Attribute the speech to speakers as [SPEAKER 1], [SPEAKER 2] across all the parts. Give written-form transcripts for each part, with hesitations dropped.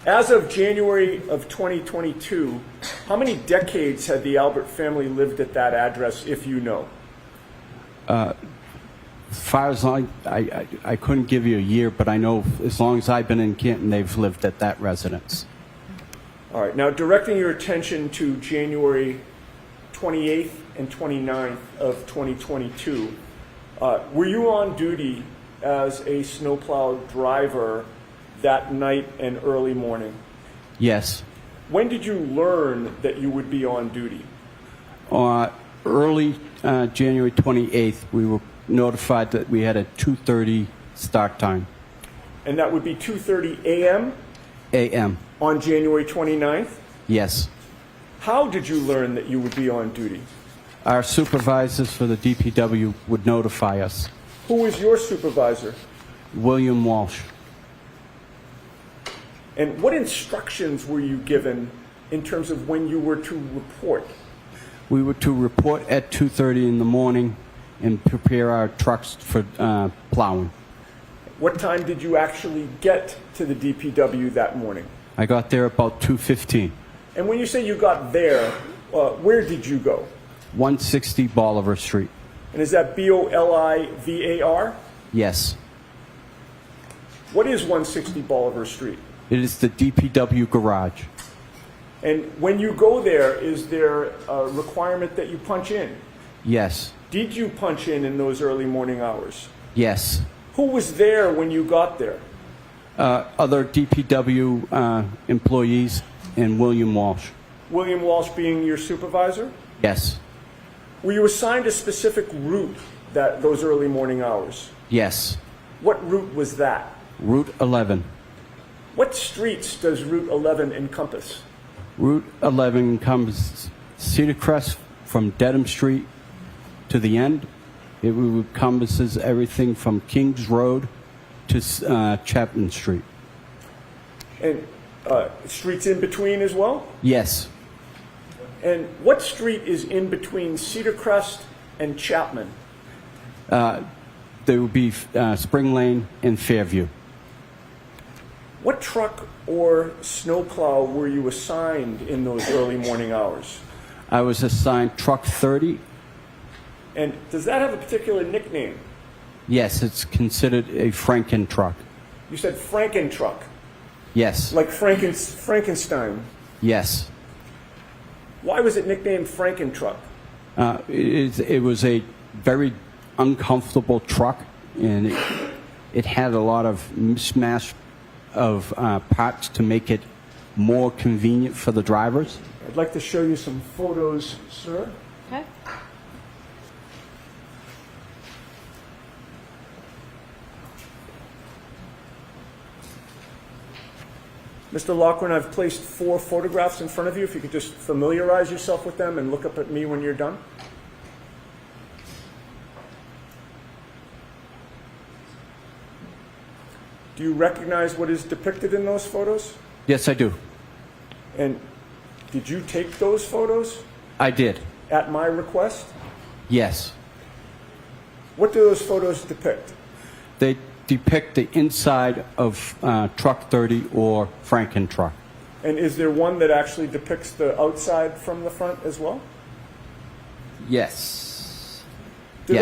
[SPEAKER 1] As of January of 2022, how many decades had the Albert family lived at that address, if you know?
[SPEAKER 2] As far as I couldn't give you a year, but I know as long as I've been in Canton, they've lived at that residence.
[SPEAKER 1] All right. Now, directing your attention to January 28th and 29th of 2022, were you on duty as a snowplow driver that night and early morning?
[SPEAKER 2] Yes.
[SPEAKER 1] When did you learn that you would be on duty?
[SPEAKER 2] Early January 28th, we were notified that we had a 2:30 start time.
[SPEAKER 1] And that would be 2:30 a.m.?
[SPEAKER 2] A.m.
[SPEAKER 1] On January 29th?
[SPEAKER 2] Yes.
[SPEAKER 1] How did you learn that you would be on duty?
[SPEAKER 2] Our supervisors for the DPW would notify us.
[SPEAKER 1] Who was your supervisor?
[SPEAKER 2] William Walsh.
[SPEAKER 1] And what instructions were you given in terms of when you were to report?
[SPEAKER 2] We were to report at 2:30 in the morning and prepare our trucks for plowing.
[SPEAKER 1] What time did you actually get to the DPW that morning?
[SPEAKER 2] I got there about 2:15.
[SPEAKER 1] And when you say you got there, where did you go?
[SPEAKER 2] 160 Bolivar Street.
[SPEAKER 1] And is that Bolivar?
[SPEAKER 2] Yes.
[SPEAKER 1] What is 160 Bolivar Street?
[SPEAKER 2] It is the DPW garage.
[SPEAKER 1] And when you go there, is there a requirement that you punch in?
[SPEAKER 2] Yes.
[SPEAKER 1] Did you punch in those early morning hours?
[SPEAKER 2] Yes.
[SPEAKER 1] Who was there when you got there?
[SPEAKER 2] Other DPW employees and William Walsh.
[SPEAKER 1] William Walsh being your supervisor?
[SPEAKER 2] Yes.
[SPEAKER 1] Were you assigned a specific route those early morning hours?
[SPEAKER 2] Yes.
[SPEAKER 1] What route was that?
[SPEAKER 2] Route 11.
[SPEAKER 1] What streets does Route 11 encompass?
[SPEAKER 2] Route 11 encompasses Cedar Crest from Dedham Street to the end. It encompasses everything from Kings Road to Chapman Street.
[SPEAKER 1] And streets in between as well?
[SPEAKER 2] Yes.
[SPEAKER 1] And what street is in between Cedar Crest and Chapman?
[SPEAKER 2] There would be Spring Lane and Fairview.
[SPEAKER 1] What truck or snowplow were you assigned in those early morning hours?
[SPEAKER 2] I was assigned Truck 30.
[SPEAKER 1] And does that have a particular nickname?
[SPEAKER 2] Yes, it's considered a FrankenTruck.
[SPEAKER 1] You said FrankenTruck.
[SPEAKER 2] Yes.
[SPEAKER 1] Like Frankenstein.
[SPEAKER 2] Yes.
[SPEAKER 1] Why was it nicknamed FrankenTruck?
[SPEAKER 2] It was a very uncomfortable truck, and it had a lot of mismatch of parts to make it more convenient for the drivers.
[SPEAKER 1] I'd like to show you some photos, sir.
[SPEAKER 3] Okay.
[SPEAKER 1] Mr. Loughran, I've placed 4 photographs in front of you. If you could just familiarize yourself with them and look up at me when you're done. Do you recognize what is depicted in those photos?
[SPEAKER 2] Yes, I do.
[SPEAKER 1] And did you take those photos
[SPEAKER 2] I did.
[SPEAKER 1] at my request?
[SPEAKER 2] Yes.
[SPEAKER 1] What do those photos depict?
[SPEAKER 2] They depict the inside of Truck 30 or FrankenTruck.
[SPEAKER 1] And is there one that actually depicts the outside from the front as well?
[SPEAKER 2] Yes.
[SPEAKER 1] Do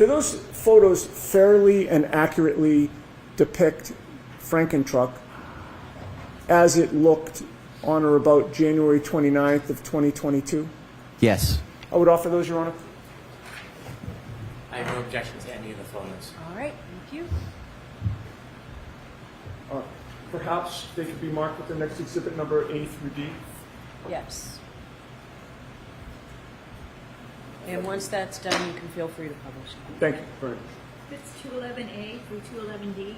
[SPEAKER 1] those photos fairly and accurately depict FrankenTruck as it looked on or about January 29th of 2022?
[SPEAKER 2] Yes.
[SPEAKER 1] I would offer those, Your Honor.
[SPEAKER 4] I have no objection to any of the photos.
[SPEAKER 3] All right, thank you.
[SPEAKER 1] Perhaps they could be marked with the next exhibit number A through D.
[SPEAKER 3] Yes. And once that's done, you can feel free to publish.
[SPEAKER 1] Thank you very much.
[SPEAKER 5] It's 211A through 211D.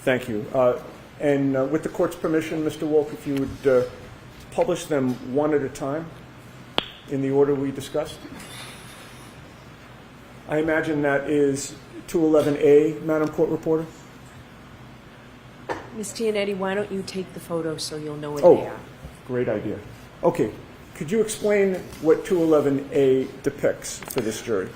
[SPEAKER 1] Thank you. And with the court's permission, Mr. Wolk, if you would publish them one at a time in the order we discussed. I imagine that is 211A, Madam Court Reporter.
[SPEAKER 3] Ms. Giannetti, why don't you take the photos so you'll know what they are?
[SPEAKER 1] Great idea. Okay, could you explain what 211A depicts for this jury?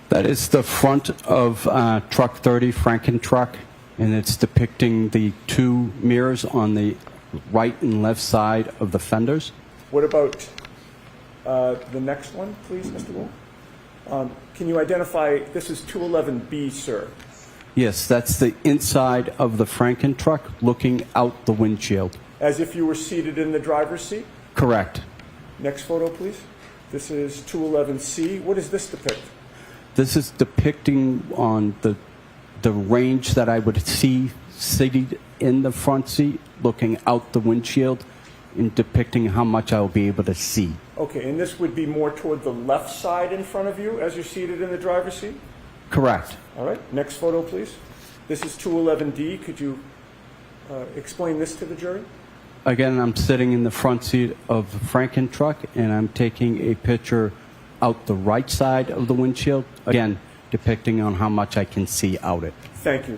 [SPEAKER 2] That is the front of Truck 30, FrankenTruck, and it's depicting the 2 mirrors on the right and left side of the fenders.
[SPEAKER 1] What about the next one, please, Mr. Wu? Can you identify, this is 211B, sir.
[SPEAKER 2] Yes, that's the inside of the FrankenTruck looking out the windshield.
[SPEAKER 1] As if you were seated in the driver's seat?
[SPEAKER 2] Correct.
[SPEAKER 1] Next photo, please. This is 211C. What does this depict?
[SPEAKER 2] This is depicting on the range that I would see seated in the front seat, looking out the windshield, and depicting how much I will be able to see.
[SPEAKER 1] Okay, and this would be more toward the left side in front of you as you're seated in the driver's seat?
[SPEAKER 2] Correct.
[SPEAKER 1] All right, next photo, please. This is 211D. Could you explain this to the jury?
[SPEAKER 2] Again, I'm sitting in the front seat of the FrankenTruck, and I'm taking a picture out the right side of the windshield, again, depicting on how much I can see out it.
[SPEAKER 1] Thank you.